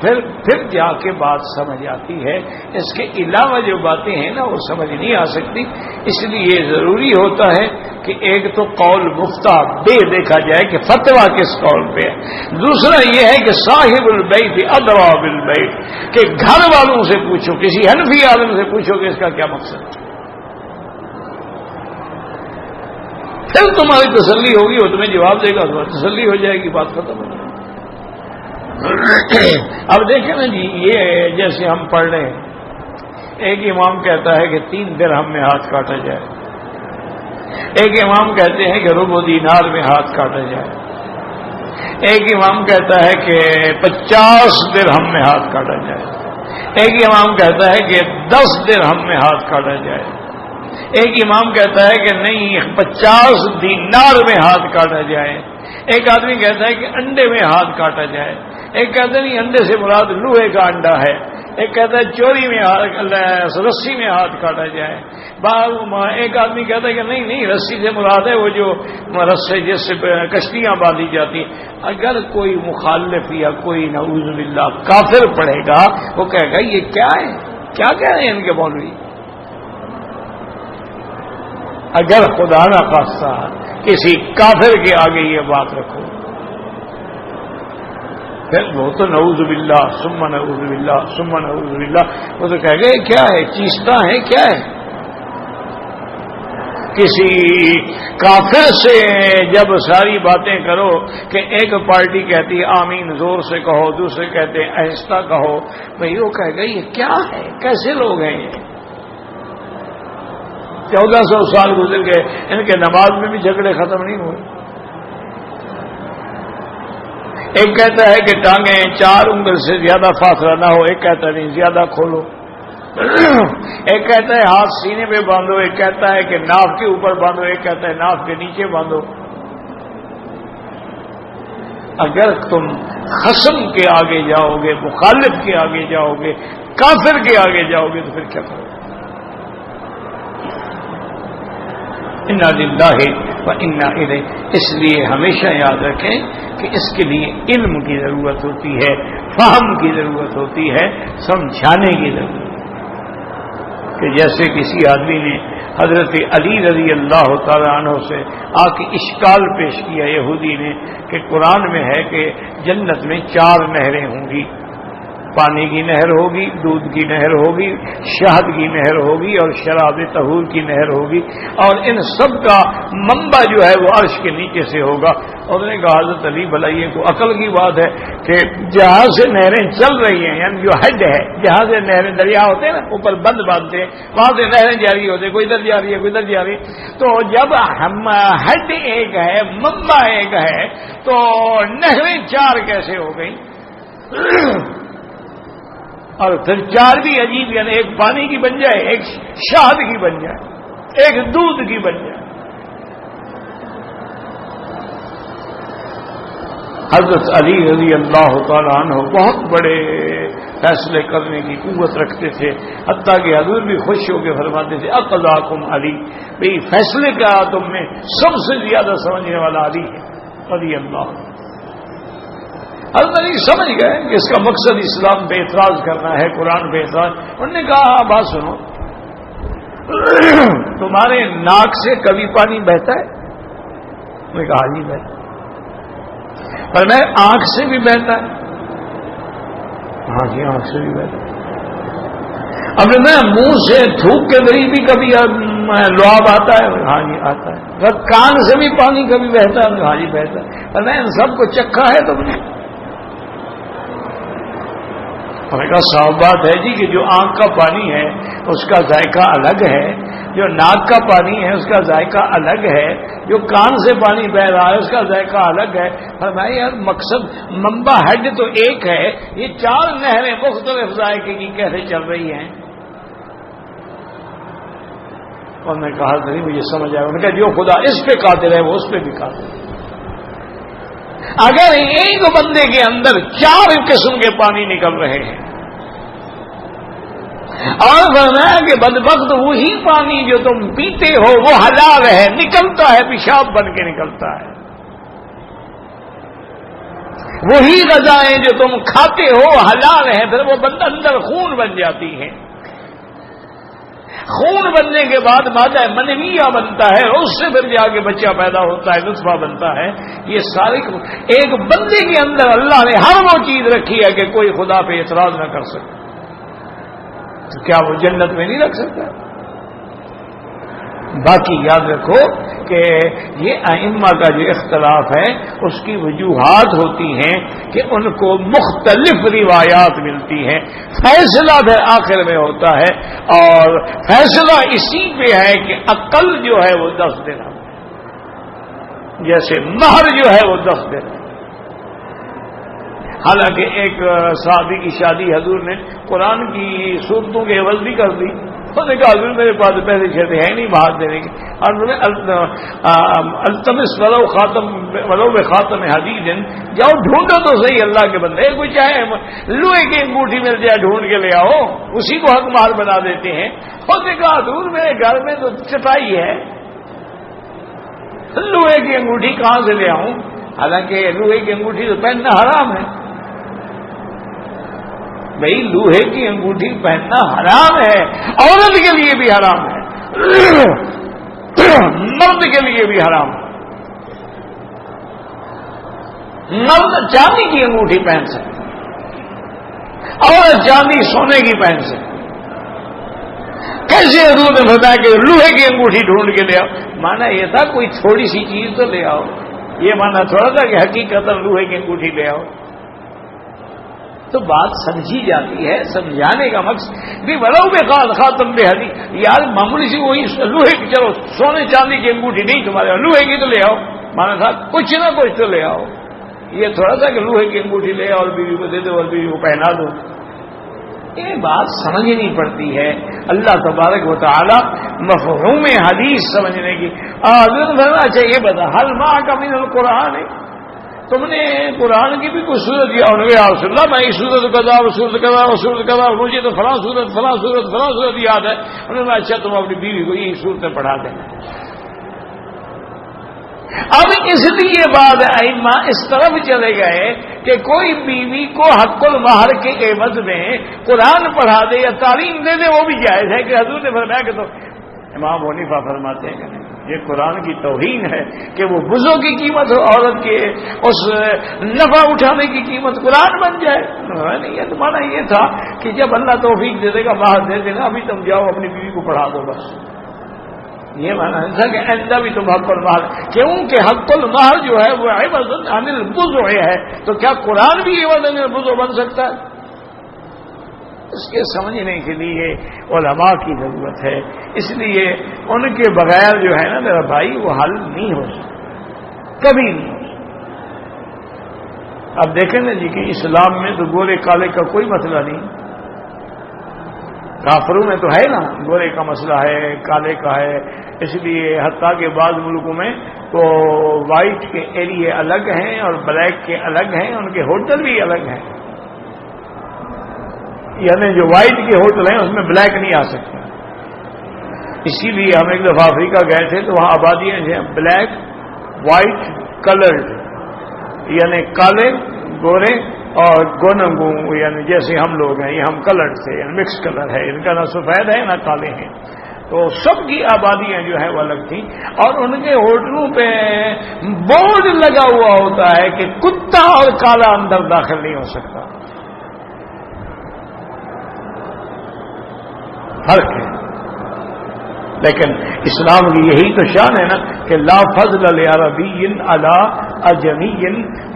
پھر جا کے بات سمجھ آتی ہے. اس کے علاوہ جو باتیں ہیں نا وہ سمجھ نہیں آ سکتی. اس لیے ضروری ہوتا ہے کہ ایک تو قول مفتہ بے دیکھا جائے کہ فتویٰ کس قول پہ ہے. دوسرا یہ ہے کہ صاحب البیت ادری بالبیت، کہ گھر والوں سے پوچھو، کسی حنفی عالم سے پوچھو کہ اس کا کیا مقصد ہے. پھر تمہاری تسلی ہوگی، وہ تمہیں جواب دے گا، تمہاری تسلی ہو جائے گی، بات ختم ہو جائے گی. اب دیکھیں نا جی، یہ جیسے ہم پڑھ رہے ہیں، ایک امام کہتا ہے کہ 3 درہم میں ہاتھ کاٹا جائے، ایک امام کہتے ہیں کہ ربع دینار میں ہاتھ کاٹا جائے، ایک امام کہتا ہے کہ 50 درہم میں ہاتھ کاٹا جائے، ایک امام کہتا ہے کہ 10 درہم میں ہاتھ کاٹا جائے، ایک امام کہتا ہے کہ نہیں 50 دینار میں ہاتھ کاٹا جائے، ایک آدمی کہتا ہے کہ انڈے میں ہاتھ کاٹا جائے، ایک کہتا ہے نہیں انڈے سے مراد لوہے کا انڈا ہے، ایک کہتا ہے چوری میں رسی میں ہاتھ کاٹا جائے، ایک آدمی کہتا ہے کہ نہیں رسی سے مراد ہے وہ جو رسے جس سے کشتیاں باندھی جاتی. اگر کوئی مخالف یا کوئی نعوذ باللہ کافر پڑھے گا وہ کہے گا یہ کیا ہے، کیا کہہ رہے ہیں ان کے مولوی. اگر خدا نہ خواستہ کسی کافر کے آگے یہ بات رکھو پھر وہ تو نعوذ باللہ ثم نعوذ باللہ ثم نعوذ باللہ، وہ تو کہے گا یہ کیا ہے، چیستا ہے کیا ہے. کسی کافر سے جب ساری باتیں کرو کہ ایک پارٹی کہتی ہے آمین زور سے کہو، دوسرے کہتے ہیں آہستہ کہو، بھئی وہ کہے گا یہ کیا ہے، کیسے لوگ ہیں یہ. 1400 سال گزر گئے، ان کے نماز میں بھی جھگڑے ختم نہیں ہوئے. ایک کہتا ہے کہ ٹانگیں 4 انگل سے زیادہ فاصلہ نہ ہو، ایک کہتا ہے نہیں زیادہ کھولو، ایک کہتا ہے ہاتھ سینے پہ باندھو، ایک کہتا ہے کہ ناف کے اوپر باندھو، ایک کہتا ہے ناف کے نیچے باندھو. اگر تم خصم کے آگے جاؤ گے، مخالف کے آگے جاؤ گے، کافر کے آگے جاؤ گے تو پھر کیا کرو گے. انا للہ و انا الیہ. اس لیے ہمیشہ یاد رکھیں کہ اس کے لیے علم کی ضرورت ہوتی ہے، فہم کی ضرورت ہوتی ہے، سمجھانے کی ضرورت ہے. کہ جیسے کسی آدمی نے حضرت علی رضی اللہ تعالیٰ عنہ سے آ کے اشکال پیش کیا یہودی نے کہ قرآن میں ہے کہ جنت میں 4 نہریں ہوں گی، پانی کی نہر ہوگی، دودھ کی نہر ہوگی، شہد کی نہر ہوگی اور شراب طہور کی نہر ہوگی، اور ان سب کا منبع جو ہے وہ عرش کے نیچے سے ہوگا. اور انہوں نے کہا حضرت علی بھلا یہ تو عقل کی بات ہے کہ جہاں سے نہریں چل رہی ہیں، یعنی جو حد ہے جہاں سے نہریں دریا ہوتے ہیں نا اوپر بند باندھتے ہیں، وہاں سے نہریں جاری ہوتے ہیں، کوئی ادھر جا رہی ہے کوئی ادھر جا رہی ہے. تو جب ہم حد ایک ہے، منبع ایک ہے، تو نہریں 4 کیسے ہو گئی؟ اور پھر 4 بھی عجیب، یعنی ایک پانی کی بن جائے، ایک شہد کی بن جائے، ایک دودھ کی بن جائے. حضرت علی رضی اللہ تعالیٰ عنہ بہت بڑے فیصلے کرنے کی قوت رکھتے تھے، حتیٰ کہ حضور بھی خوش ہو کے فرماتے تھے اقضاکم علی، بھئی فیصلے کا تم میں سب سے زیادہ سمجھنے والا علی ہے رضی اللہ. حضرت علی سمجھ گئے کہ اس کا مقصد اسلام پہ اعتراض کرنا ہے، قرآن پہ اعتراض. انہوں نے کہا بات سنو، تمہارے ناک سے کبھی پانی بہتا ہے؟ انہوں نے کہا جی بہتا ہے. پر میں آنکھ سے بھی بہتا ہے؟ ہاں جی آنکھ سے بھی بہتا ہے. اب میں منہ سے تھوک کے ذریعے بھی کبھی لعاب آتا ہے؟ ہاں جی آتا ہے. کان سے بھی پانی کبھی بہتا ہے؟ ہاں جی بہتا ہے. اور میں ان سب کو چکھا ہے تم نے؟ ہمیں کہا صاف بات ہے جی کہ جو آنکھ کا پانی ہے اس کا ذائقہ الگ ہے، جو ناک کا پانی ہے اس کا ذائقہ الگ ہے، جو کان سے پانی بہ رہا ہے اس کا ذائقہ الگ ہے. فرمایا یار مقصد منبع ہیڈ تو ایک ہے، یہ 4 نہریں مختلف ذائقے کی کیسے چل رہی ہیں؟ انہوں نے کہا نہیں مجھے سمجھ آیا. انہوں نے کہا جو خدا اس پہ قادر ہے وہ اس پہ بھی قادر ہے. اگر ایک بندے کے اندر 4 قسم کے پانی نکل رہے ہیں اور فرمایا کہ بدبخت وہی پانی جو تم پیتے ہو وہ حلال ہے، نکلتا ہے پیشاب بن کے نکلتا ہے. وہی غذائیں جو تم کھاتے ہو حلال ہیں، پھر وہ اندر خون بن جاتی ہیں. خون بننے کے بعد مادہ منویہ بنتا ہے، اس سے پھر جا کے بچہ پیدا ہوتا ہے، نطفہ بنتا ہے. یہ سارے ایک بندے کے اندر اللہ نے ہر وہ چیز رکھی ہے کہ کوئی خدا پہ اعتراض نہ کر سکے. تو کیا وہ جنت میں نہیں رکھ سکتا؟ باقی یاد رکھو کہ یہ ائمہ کا جو اختلاف ہے اس کی وجوہات ہوتی ہیں کہ ان کو مختلف روایات ملتی ہیں. فیصلہ پھر آخر میں ہوتا ہے اور فیصلہ اسی پہ ہے کہ عقل جو ہے وہ 10 درہم ہے، جیسے مہر جو ہے وہ 10 درہم. حالانکہ ایک صحابی کی شادی حضور نے قرآن کی صورتوں کے عوض بھی کر دی. انہوں نے کہا حضور میرے پاس پیسے شیسے ہیں نہیں باہر دینے کے. اور انہوں نے التمس ولو بخاتم حدید، جاؤ ڈھونڈو تو صحیح اللہ کے بندے، کوئی چاہے لوہے کی انگوٹھی مل جائے ڈھونڈ کے لے آؤ، اسی کو حق مال بنا دیتے ہیں. انہوں نے کہا حضور میرے گھر میں تو چٹائی ہے، لوہے کی انگوٹھی کہاں سے لے آؤں؟ حالانکہ لوہے کی انگوٹھی تو پہننا حرام ہے. بھائی لوہے کی انگوٹھی پہننا حرام ہے، عورت کے لیے بھی حرام ہے، مرد کے لیے بھی حرام ہے. مرد چاندی کی انگوٹھی پہن سکتے، عورت چاندی سونے کی پہن سکتی. کیسے حضور نے بتایا کہ لوہے کی انگوٹھی ڈھونڈ کے لے آؤ؟ مانا یہ تھا کوئی تھوڑی سی چیز تو لے آؤ، یہ مانا تھوڑا تھا کہ حقیقت لوہے کی انگوٹھی لے آؤ. تو بات سمجھی جاتی ہے، سمجھانے کا مقصد بھی بڑا خاتم بے حدی یار معمولی سی وہی لوہے کی، چلو سونے چاندی کی انگوٹھی نہیں تمہارے لوہے کی تو لے آؤ. مانا تھا کچھ نہ کچھ تو لے آؤ. یہ تھوڑا سا کہ لوہے کی انگوٹھی لے آؤ اور بیوی کو دے دو اور بیوی کو پہنا دو. یہ بات سمجھنی پڑتی ہے. اللہ تبارک و تعالی مفہوم حدیث سمجھنے کی اچھا یہ بتا حل ما کا من القرآن ہے، تم نے قرآن کی بھی کوئی صورت یا رسول اللہ میں صورت کرا مجھے تو فلاں صورت یاد ہے. انہوں نے اچھا تم اپنی بیوی کو یہی صورتیں پڑھا دیں. اب اس لیے بعد ائمہ اس طرف چلے گئے کہ کوئی بیوی کو حق المہر کے عوض میں قرآن پڑھا دے یا تعلیم دے دے وہ بھی جائز ہے. کہ حضور نے فرمایا کہ تو امام حنیفہ فرماتے ہیں کہ نہیں، یہ قرآن کی توہین ہے کہ وہ بزوں کی قیمت ہو، عورت کے اس نفع اٹھانے کی قیمت قرآن بن جائے. نہیں ہے تمہارا یہ تھا کہ جب اللہ توفیق دے دے گا مہر دے دے گا، ابھی تم جاؤ اپنی بیوی کو پڑھا دو بس. یہ مانا ہے کہ آئندہ بھی تم حق المہر، کیونکہ حق المہر جو ہے وہ عوض عن البضع ہے، تو کیا قرآن بھی عوض عن البضع بن سکتا ہے؟ اس کے سمجھنے کے لیے علماء کی ضرورت ہے. اس لیے ان کے بغیر جو ہے نا میرا بھائی وہ حل نہیں ہو سکتا، کبھی نہیں ہو سکتا. اب دیکھیں نا جی کہ اسلام میں تو گورے کالے کا کوئی مسئلہ نہیں. کافروں میں تو ہے نا گورے کا مسئلہ ہے، کالے کا ہے. اس لیے حتیٰ کہ بعض ملکوں میں تو وائٹ کے ایریے الگ ہیں اور بلیک کے الگ ہیں، ان کے ہوٹل بھی الگ ہیں. یعنی جو وائٹ کے ہوٹل ہیں اس میں بلیک نہیں آ سکتے. اسی لیے ہم ایک دفعہ افریقہ گئے تھے تو وہاں آبادیاں ہیں بلیک وائٹ کلرڈ، یعنی کالے گورے اور گونگو، یعنی جیسے ہم لوگ ہیں یہ ہم کلرڈ تھے، یعنی مکس کلر ہے، ان کا نہ سفید ہے نہ کالے ہیں. تو سب کی آبادیاں جو ہیں وہ الگ تھیں. اور ان کے ہوٹلوں پہ بورڈ لگا ہوا ہوتا ہے کہ کتا اور کالا اندر داخل نہیں ہو سکتا. فرق ہے. لیکن اسلام کی یہی تو شان ہے نا کہ لا فضل لعربی علی اجمی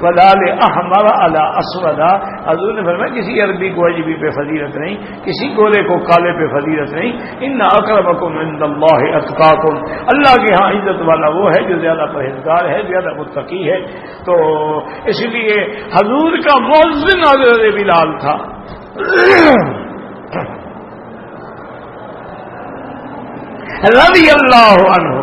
ولا لاحمر علی اسود. حضور نے فرمایا کسی عربی کو اجمی پہ فضیلت نہیں، کسی گورے کو کالے پہ فضیلت نہیں. ان اکرمکم عند اللہ اتقاکم، اللہ کے ہاں عزت والا وہ ہے جو زیادہ پرہیزگار ہے، زیادہ متقی ہے. تو اس لیے حضور کا مؤذن حضرت بلال تھا. رضی اللہ عنہ.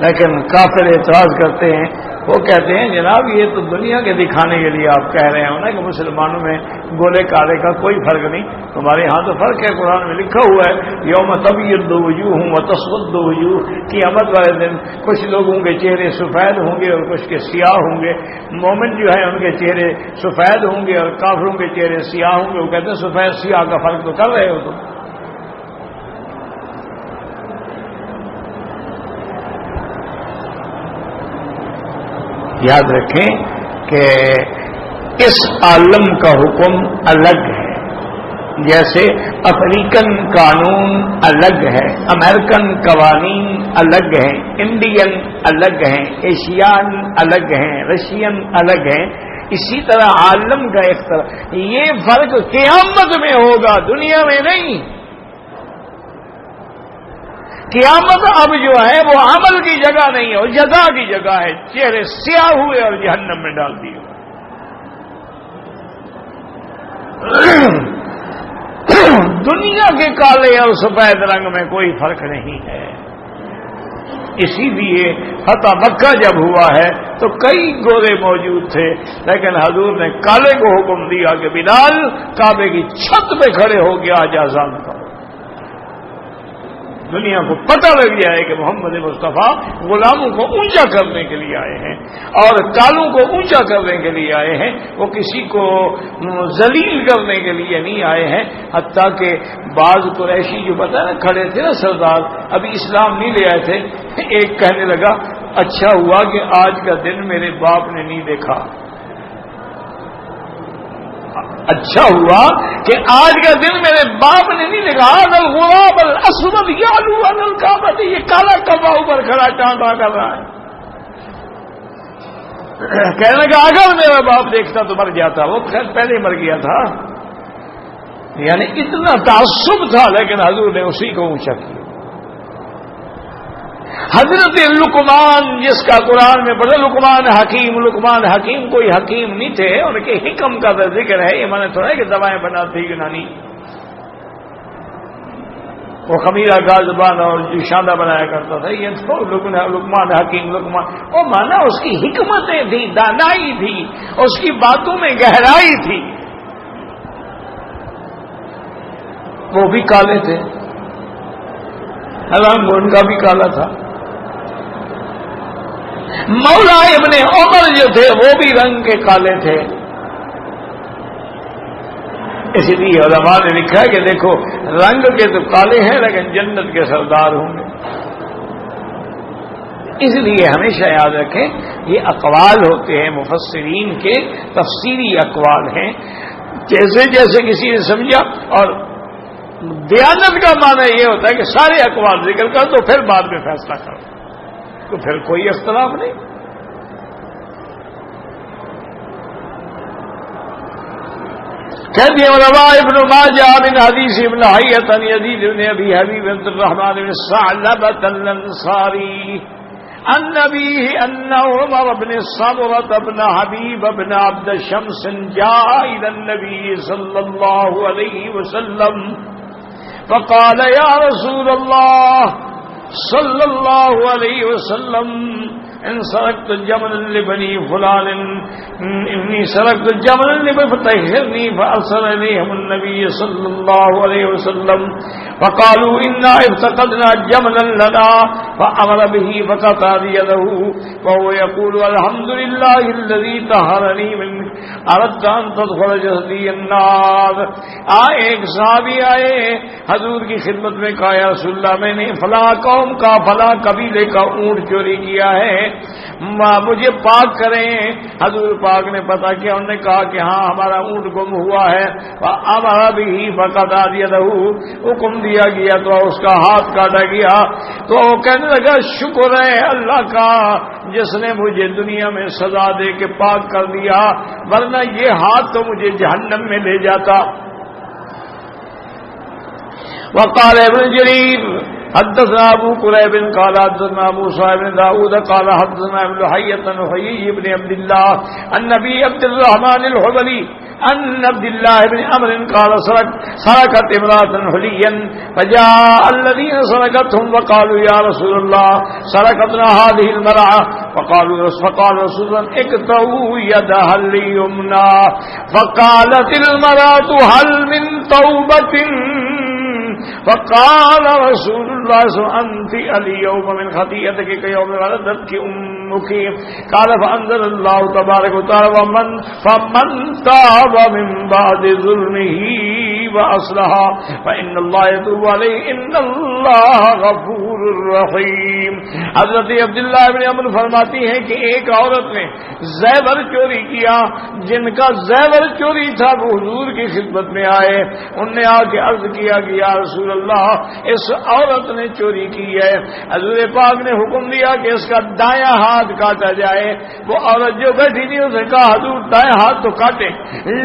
لیکن کافر اعتراض کرتے ہیں، وہ کہتے ہیں جناب یہ تو دنیا کے دکھانے کے لیے آپ کہہ رہے ہو نا کہ مسلمانوں میں گولے کالے کا کوئی فرق نہیں. تمہارے ہاں تو فرق ہے، قرآن میں لکھا ہوا ہے یوم تبیض وجوہ وتسود وجوہ. قیامت والے دن کچھ لوگوں کے چہرے سفید ہوں گے اور کچھ کے سیاہ ہوں گے. مومن جو ہے ان کے چہرے سفید ہوں گے اور کافروں کے چہرے سیاہ ہوں گے. وہ کہتے ہیں سفید سیاہ کا فرق تو کر رہے ہو تم. یاد رکھیں کہ اس عالم کا حکم الگ ہے. جیسے افریقن قانون الگ ہے، امریکن قوانین الگ ہیں، انڈین الگ ہیں، ایشین الگ ہیں، رشین الگ ہیں. اسی طرح عالم کا ایک طرح یہ فرق قیامت میں ہوگا، دنیا میں نہیں. قیامت اب جو ہے وہ عمل کی جگہ نہیں ہے، وہ جزا کی جگہ ہے. چہرے سیاہ ہوئے اور جہنم میں ڈال دیے. دنیا کے کالے اور سفید رنگ میں کوئی فرق نہیں ہے. اسی لیے فتح مکہ جب ہوا ہے تو کئی گورے موجود تھے، لیکن حضور نے کالے کو حکم دیا کہ بلال کعبے کی چھت پہ کھڑے ہو گیا آج اذان کرو. دنیا کو پتہ لگ جائے کہ محمد مصطفیٰ غلاموں کو اونچا کرنے کے لیے آئے ہیں اور کالوں کو اونچا کرنے کے لیے آئے ہیں. وہ کسی کو ذلیل کرنے کے لیے نہیں آئے ہیں. حتیٰ کہ بعض قریشی جو پتہ نا کھڑے تھے نا سردار، ابھی اسلام نہیں لے آئے تھے. ایک کہنے لگا اچھا ہوا کہ آج کا دن میرے باپ نے نہیں دیکھا. اچھا ہوا کہ آج کا دن میرے باپ نے نہیں دیکھا. الغراب الاسود یعلو علی الکعبۃ، یہ کالا کبا اوپر کھڑا ٹانٹا کر رہا ہے. کہنے لگا اگر میرا باپ دیکھتا تو مر جاتا. وہ خیر پہلے مر گیا تھا. یعنی اتنا تعصب تھا، لیکن حضور نے اسی کو اونچا کیا. حضرت لقمان جس کا قرآن میں پڑھا لقمان حکیم کوئی حکیم نہیں تھے، ان کے حکم کا ذکر ہے. یہ میں نے سنا ہے کہ دوائیں بناتی یونانی، وہ خمیرہ گازبان اور جو شاندہ بنایا کرتا تھا. یہ تو لقمان حکیم وہ مانا اس کی حکمتیں تھی، دانائی تھی، اس کی باتوں میں گہرائی تھی. وہ بھی کالے تھے، رنگ ان کا بھی کالا تھا. مولا ابن عمر جو تھے وہ بھی رنگ کے کالے تھے. اسی لیے علماء نے لکھا ہے کہ دیکھو رنگ کے تو کالے ہیں لیکن جنت کے سردار ہوں گے. اس لیے ہمیشہ یاد رکھیں یہ اقوال ہوتے ہیں مفسرین کے، تفسیری اقوال ہیں. جیسے جیسے کسی نے سمجھا، اور دیانت کا معنی یہ ہوتا ہے کہ سارے اقوال ذکر کر دو پھر بعد میں فیصلہ کرو، تو پھر کوئی اختلاف نہیں. کہتے ہیں علماء ابن ماجہ من حدیث ابن حیۃ عن یزید بن ابی حبیب بن الرحمن بن ثعلبۃ الانصاری عن أبيه أن عمر بن الصبرة بن حبيب بن عبد شمس جاء إلى النبي صلى الله عليه وسلم فقال يا رسول الله صلى الله عليه وسلم إن سرقت جملا لبني فلان إني سرقت جملا لبني فطهرني فأرسل إليهم النبي صلى الله عليه وسلم فقالوا إنا افتقدنا جملا لنا فأمر به فقطع يده وهو يقول الحمد لله الذي طهرني من أردت أن تدخل جسدي النار. ایک صحابی آئے حضور کی خدمت میں کہا یا رسول اللہ میں نے فلاں قوم کا فلاں قبیلے کا اونٹ چوری کیا ہے، مجھے پاک کریں. حضور پاک نے پتا کیا، انہوں نے کہا کہ ہاں ہمارا اونٹ گم ہوا ہے. ہمارا بھی فقط آدیہ حکم دیا گیا تو اس کا ہاتھ کاٹا گیا. تو وہ کہنے لگا شکر ہے اللہ کا جس نے مجھے دنیا میں سزا دے کے پاک کر دیا، ورنہ یہ ہاتھ تو مجھے جہنم میں لے جاتا. وقال ابن جرير حدثنا ابو قريب قال حدثنا موسى بن داود قال حدثنا ابن حية حيي بن عبد الله عن ابي عبد الرحمن الحضري عن عبد الله بن عمرو قال سرقت امرأة حليا فجاء الذين سرقتهم وقالوا يا رسول الله سرقتنا هذه المرأة فقال رسول الله اقطعوا يدها اليمنى فقالت المرأة هل من توبة فقال رسول الله صلى الله عليه وسلم أنت اليوم من خطيئتك كيوم ولدتك أمك. قال فأنزل الله تبارك وتعالى فمن تاب من بعد ظلمه وأصلح فإن الله يتوب عليه إن الله غفور رحيم. حضرت عبداللہ ابن عمرو فرماتی ہیں کہ ایک عورت نے زیور چوری کیا، جن کا زیور چوری تھا وہ حضور کی خدمت میں آئے. انہوں نے آ کے عرض کیا کہ یا رسول اللہ اس عورت نے چوری کی ہے. حضور پاک نے حکم دیا کہ اس کا دایاں ہاتھ کاٹا جائے. وہ عورت جو بیٹھی تھی اس نے کہا حضور دایاں ہاتھ تو کاٹے،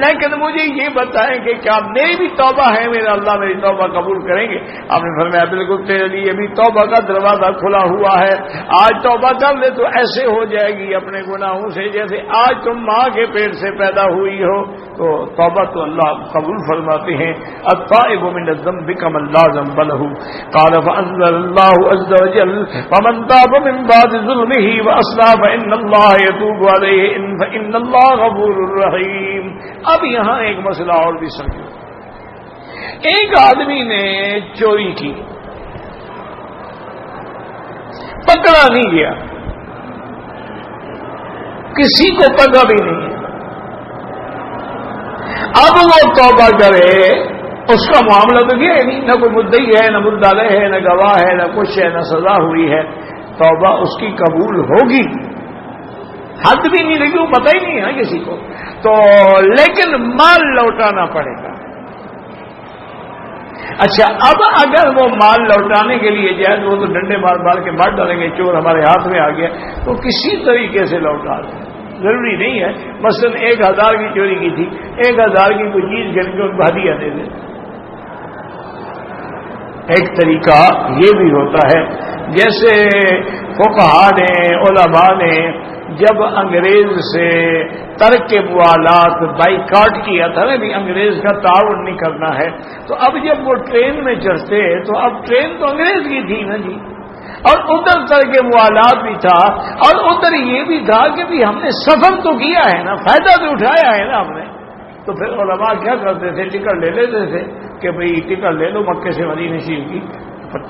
لیکن مجھے یہ بتائیں کہ کیا میری بھی توبہ ہے، میرا اللہ میری توبہ قبول کریں گے؟ آپ نے فرمایا بالکل تیرے لیے بھی توبہ کا دروازہ کھلا ہوا ہے. آج توبہ کر لے تو ایسے ہو جائے گی اپنے گناہوں سے جیسے آج تم ماں کے پیٹ سے پیدا ہوئی ہو. تو توبہ تو اللہ قبول فرماتے ہیں. التائب من الذنب كمن لا ذنب له. قال فأنزل الله عز وجل فمن تاب من بعد ظلمه وأصلح فإن الله يتوب عليه فإن الله غفور رحيم. اب یہاں ایک مسئلہ اور بھی سمجھو. ایک آدمی نے چوری کی، پکڑا نہیں گیا، کسی کو پتا بھی نہیں. اب وہ توبہ کرے، اس کا معاملہ تو کیا ہے نہیں، نہ کوئی مدعی ہے، نہ مدعا ہے، نہ گواہ ہے، نہ کچھ ہے، نہ سزا ہوئی ہے. توبہ اس کی قبول ہوگی، حد بھی نہیں لگی، وہ پتہ ہی نہیں ہے کسی کو. تو لیکن مال لوٹانا پڑے گا. اچھا اب اگر وہ مال لوٹانے کے لیے جائے تو وہ تو ڈنڈے مار مار کے مار ڈالیں گے، چور ہمارے ہاتھ میں آ گیا تو کسی طریقے سے لوٹا دیں. ضروری نہیں ہے مثلا 1000 کی چوری کی تھی، 1000 کی کوئی چیز گھر کے ان کو ہدیہ دے دیں. ایک طریقہ یہ بھی ہوتا ہے، جیسے فقہا نے، علماء نے جب انگریز سے ترک موالات بائیکاٹ کیا تھا نا، بھی انگریز کا تعاون نہیں کرنا ہے، تو اب جب وہ ٹرین میں چڑھتے تو اب ٹرین تو انگریز کی تھی نا جی، اور ادھر ترک موالات بھی تھا، اور ادھر یہ بھی تھا کہ بھی ہم نے سفر تو کیا ہے نا، فائدہ تو اٹھایا ہے نا ہم نے. تو پھر علماء کیا کرتے تھے، ٹکٹ لے لیتے تھے کہ بھئی ٹکٹ لے لو مکے سے مدینہ شریف کی،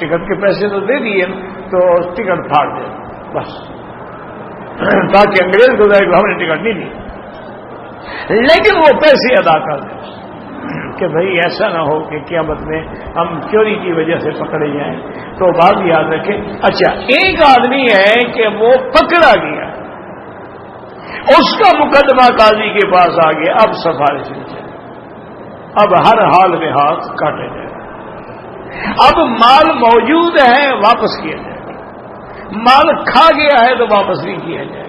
ٹکٹ کے پیسے تو دے دیے تو ٹکٹ پھاڑ دے بس، تاکہ انگریز کو جائے کہ ہم نے ٹکٹ نہیں دی، لیکن وہ پیسے ادا کر دیں کہ بھئی ایسا نہ ہو کہ قیامت میں ہم چوری کی وجہ سے پکڑے جائیں. تو بات یاد رکھیں. اچھا ایک آدمی ہے کہ وہ پکڑا گیا، اس کا مقدمہ قاضی کے پاس آ گیا، اب سفارش چلے، اب ہر حال میں ہاتھ کاٹے جائے. اب مال موجود ہے واپس کیا جائے، مال کھا گیا ہے تو واپس نہیں کیا جائے.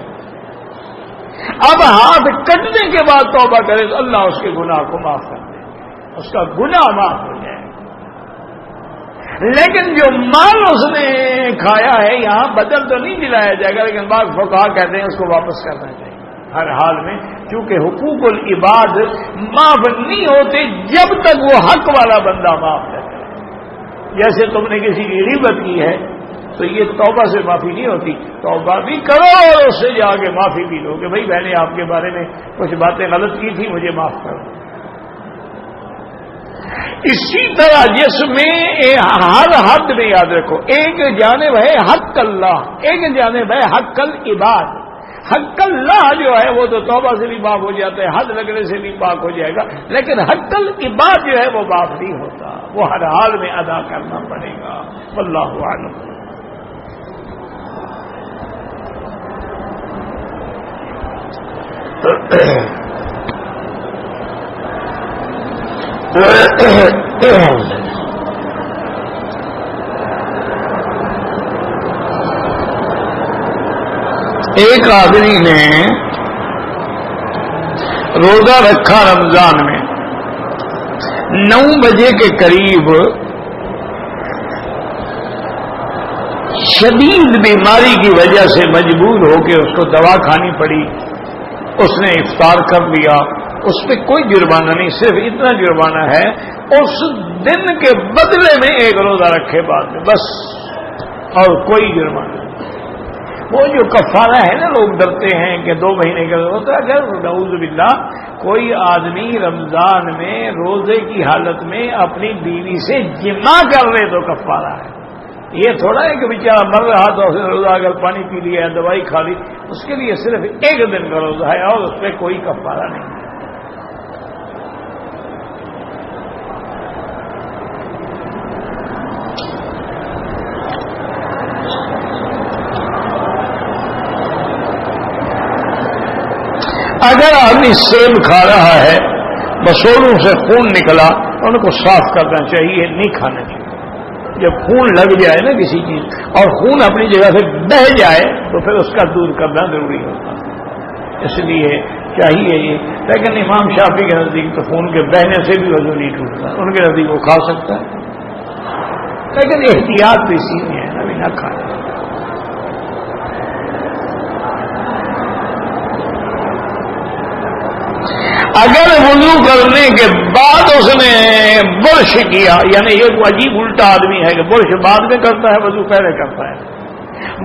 اب ہاتھ کٹنے کے بعد توبہ کرے تو اللہ اس کے گناہ کو معاف کر دے، اس کا گناہ معاف ہو جائے. لیکن جو مال اس نے کھایا ہے یہاں بدل تو نہیں دلایا جائے گا، لیکن بعض فقہا کہتے ہیں اس کو واپس کرنا چاہیے ہر حال میں، کیونکہ حقوق العباد معاف نہیں ہوتے جب تک وہ حق والا بندہ معاف کرے. جیسے تم نے کسی کی غیبت کی ہے تو یہ توبہ سے معافی نہیں ہوتی، توبہ بھی کرو اور اس سے جا کے معافی بھی لو کہ بھائی میں نے آپ کے بارے میں کچھ باتیں غلط کی تھی، مجھے معاف کرو. اسی طرح جس میں ہر حد میں یاد رکھو، ایک جانب ہے حق اللہ، ایک جانب ہے حق العباد. حق اللہ جو ہے وہ تو توبہ سے بھی معاف ہو جاتا ہے، حد لگنے سے بھی پاک ہو جائے گا، لیکن حق العباد جو ہے وہ معاف نہیں ہوتا، وہ ہر حال میں ادا کرنا پڑے گا. واللہ اعلم. ایک آدمی نے روزہ رکھا رمضان میں، 9 بجے کے قریب شدید بیماری کی وجہ سے مجبور ہو کے اس کو دوا کھانی پڑی، اس نے افطار کر لیا، اس پہ کوئی جرمانہ نہیں، صرف اتنا جرمانہ ہے اس دن کے بدلے میں ایک روزہ رکھے بعد میں، بس، اور کوئی جرمانہ نہیں۔ وہ جو کفارہ ہے نا، لوگ ڈرتے ہیں کہ 2 مہینے کا ہوتا ہے، اگر نعوذ باللہ کوئی آدمی رمضان میں روزے کی حالت میں اپنی بیوی سے جمع کر لے تو کفارہ ہے، یہ تھوڑا ہے کہ بیچارہ مر رہا تو اسے روزہ اگر پانی پی لیا، دوائی کھا لی، اس کے لیے صرف 1 دن کا روزہ ہے اور اس پہ کوئی کفارہ نہیں ہے۔ اگر آدمی سیب کھا رہا ہے، بسولوں سے خون نکلا، ان کو صاف کرنا چاہیے، نہیں کھانا چاہیے۔ جب خون لگ جائے نا کسی چیز اور خون اپنی جگہ سے بہہ جائے تو پھر اس کا دور کرنا ضروری ہوتا ہے، اس لیے چاہیے یہ۔ لیکن امام شافعی کے نزدیک تو خون کے بہنے سے بھی وضو نہیں ٹوٹتا، ان کے نزدیک وہ کھا سکتا ہے، لیکن احتیاط بھی اسی میں ہے، ابھی نہ کھائے۔ اگر وضو کرنے کے بعد اس نے برش کیا، یعنی یہ عجیب الٹا آدمی ہے کہ برش بعد میں کرتا ہے، وضو پہلے کرتا ہے،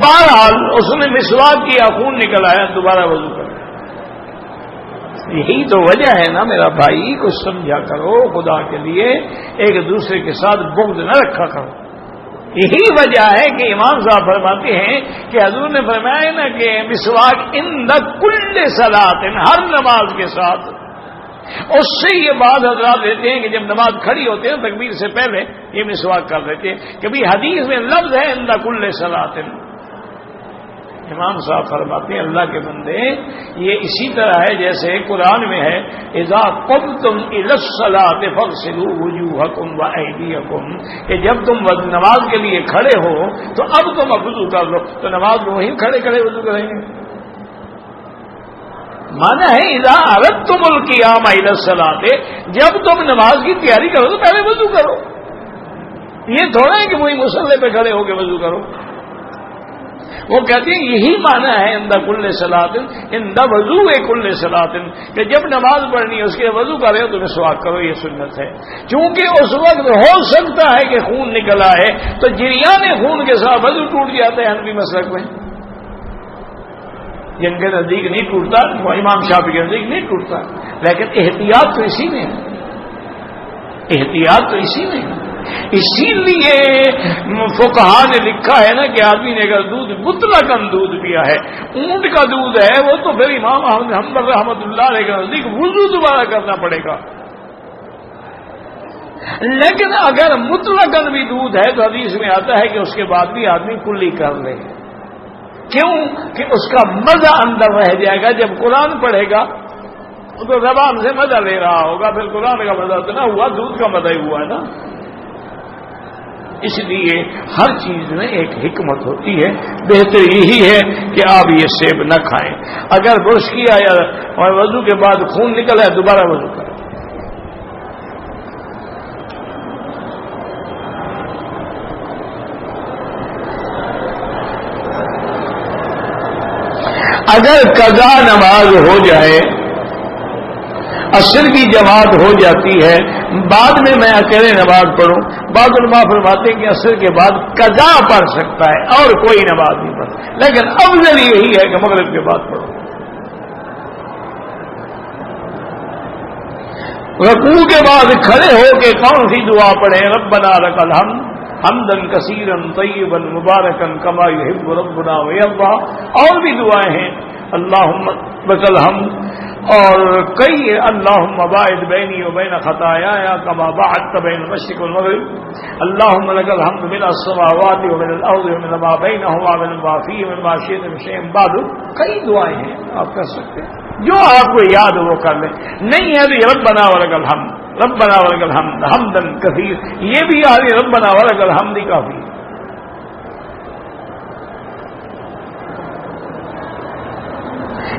بہرحال اس نے مسواک کیا، خون نکل آیا، دوبارہ وضو کرتا ہے۔ یہی تو وجہ ہے نا میرا بھائی، کچھ سمجھا کرو خدا کے لیے، ایک دوسرے کے ساتھ بغض نہ رکھا کرو۔ یہی وجہ ہے کہ امام صاحب فرماتے ہیں کہ حضور نے فرمایا نا کہ مسواک عند کل صلاۃ، ہر نماز کے ساتھ۔ اس سے یہ بات حضرات لیتے ہیں کہ جب نماز کھڑی ہوتے ہیں تکبیر سے پہلے یہ مسواک کر لیتے ہیں، کبھی حدیث میں لفظ ہے عند کل صلاۃ۔ امام صاحب فرماتے ہیں اللہ کے بندے، یہ اسی طرح ہے جیسے قرآن میں ہے اذا قمتم الى الصلاۃ فاغسلوا وجوہکم وایدیکم، کہ جب تم نماز کے لیے کھڑے ہو تو اب تم وضو کر لو، تو نماز میں وہیں کھڑے کھڑے وضو کریں گے۔ مانا ہے اذا اردتم القیام الى الصلاۃ، جب تم نماز کی تیاری کرو تو پہلے وضو کرو، یہ تھوڑا ہے کہ وہی مصلی پہ کھڑے ہو کے وضو کرو۔ وہ کہتے ہیں یہی معنی ہے عند کل صلاۃ، عند وضوء کل صلاۃ، کہ جب نماز پڑھنی ہے اس کے وضو کرے تو مسواک کرو، یہ سنت ہے۔ چونکہ اس وقت ہو سکتا ہے کہ خون نکلا ہے تو جریان خون کے ساتھ وضو ٹوٹ جاتا ہے حنفی مسلک میں، جن کے نزدیک نہیں ٹوٹتا، امام شافعی کے نزدیک نہیں ٹوٹتا، لیکن احتیاط تو اسی میں ہے، احتیاط تو اسی میں ہے۔ اسی لیے فقہا نے لکھا ہے نا کہ آدمی نے اگر دودھ مطلقاً دودھ پیا ہے، اونٹ کا دودھ ہے وہ، تو پھر امام احمد حنبل رحمۃ اللہ علیہ کے نزدیک وضو دوبارہ کرنا پڑے گا۔ لیکن اگر مطلقاً بھی دودھ ہے تو حدیث میں آتا ہے کہ اس کے بعد بھی آدمی کلی کر لے، کیوں کہ اس کا مزہ اندر رہ جائے گا۔ جب قرآن پڑھے گا تو زبان سے مزہ لے رہا ہوگا، پھر قرآن کا مزہ تو نہ ہوا، دودھ کا مزہ ہی ہوا ہے نا۔ اس لیے ہر چیز میں ایک حکمت ہوتی ہے، بہتر یہی ہے کہ آپ یہ سیب نہ کھائیں۔ اگر برش کیا یا اور وضو کے بعد خون نکلا ہے دوبارہ وضو کریں۔ اگر قضا نماز ہو جائے، عصر کی جماعت ہو جاتی ہے، بعد میں اکیلے نماز پڑھوں، بعض علماء فرماتے ہیں کہ عصر کے بعد قضا پڑھ سکتا ہے اور کوئی نماز نہیں پڑھ، لیکن افضل یہی ہے کہ مغرب کے بعد پڑھو۔ رکوع کے بعد کھڑے ہو کے کون سی دعا پڑھیں؟ ربنا لک الحمد حمدا کثیرا طیبا مبارکا کما یحب ربنا ویرضی، اور بھی دعائیں ہیں، اللہم لک الحمد، اور کئی اللہم باعد بینی و بین خطایایا کما باعدت بین المشرق والمغرب، اللہم لک الحمد ملء السماوات وملء الارض وملء ما بینہما وملء ما فیہ وملء ما شئت من شیء بعد، کئی دعائیں ہیں آپ کر سکتے ہیں، جو آپ کو یاد ہو وہ کر لیں۔ نہیں ہے تو ربنا ولک الحمد، ربنا ولک الحمد حمدا کثیر، یہ بھی آ رہی ربنا ولک الحمد کافی۔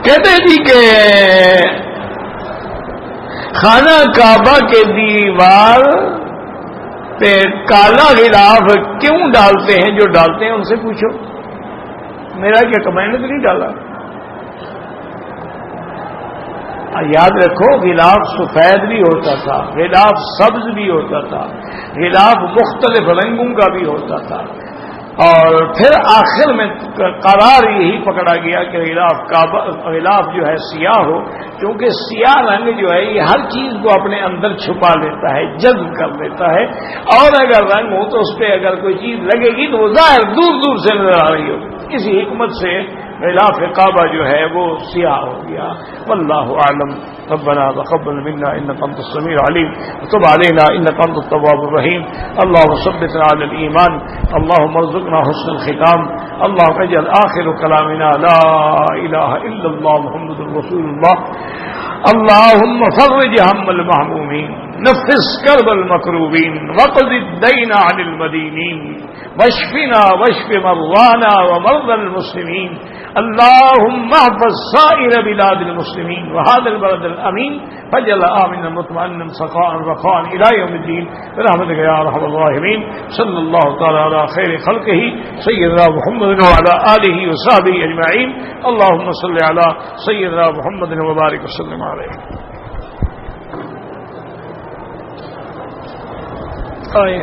کہتے جی کہ خانہ کعبہ کے دیوار پہ کالا غلاف کیوں ڈالتے ہیں؟ جو ڈالتے ہیں ان سے پوچھو، میرا کیا کمائن تو نہیں ڈالا۔ یاد رکھو غلاف سفید بھی ہوتا تھا، غلاف سبز بھی ہوتا تھا، غلاف مختلف رنگوں کا بھی ہوتا تھا، اور پھر آخر میں قرار یہی پکڑا گیا کہ غلاف جو ہے سیاہ ہو، کیونکہ سیاہ رنگ جو ہے یہ ہر چیز کو اپنے اندر چھپا لیتا ہے، جذب کر لیتا ہے، اور اگر رنگ ہو تو اس پہ اگر کوئی چیز لگے گی تو وہ ظاہر دور دور سے نظر آ رہی ہوگی۔ اسی حکمت سے غلاف کعبہ جو ہے وہ سیاہ ہو گیا۔ واللہ اعلم۔ ربنا تقبل منا انك انت السميع العليم وتب علينا انك انت التواب الرحيم اللهم ثبتنا على الايمان اللهم ارزقنا حسن الختام اللهم اجعل اخر كلامنا لا اله الا الله محمد رسول الله اللهم فرج هم المهمومين نفس كرب المكروبين وقض الدين عن المدينين واشفنا واشف مرضانا ومرضى المسلمين اللهم احفظ سائر بلاد المسلمين وهذا البلد الامين فاجعل امنا مطمئنا سخاء رخاء الى يوم الدين برحمتك يا ارحم الراحمين صلى الله تعالى على خير خلقه سيدنا محمد وعلى اله وصحبه اجمعين اللهم صل على سيدنا محمد وبارك وسلم عليه۔ آئے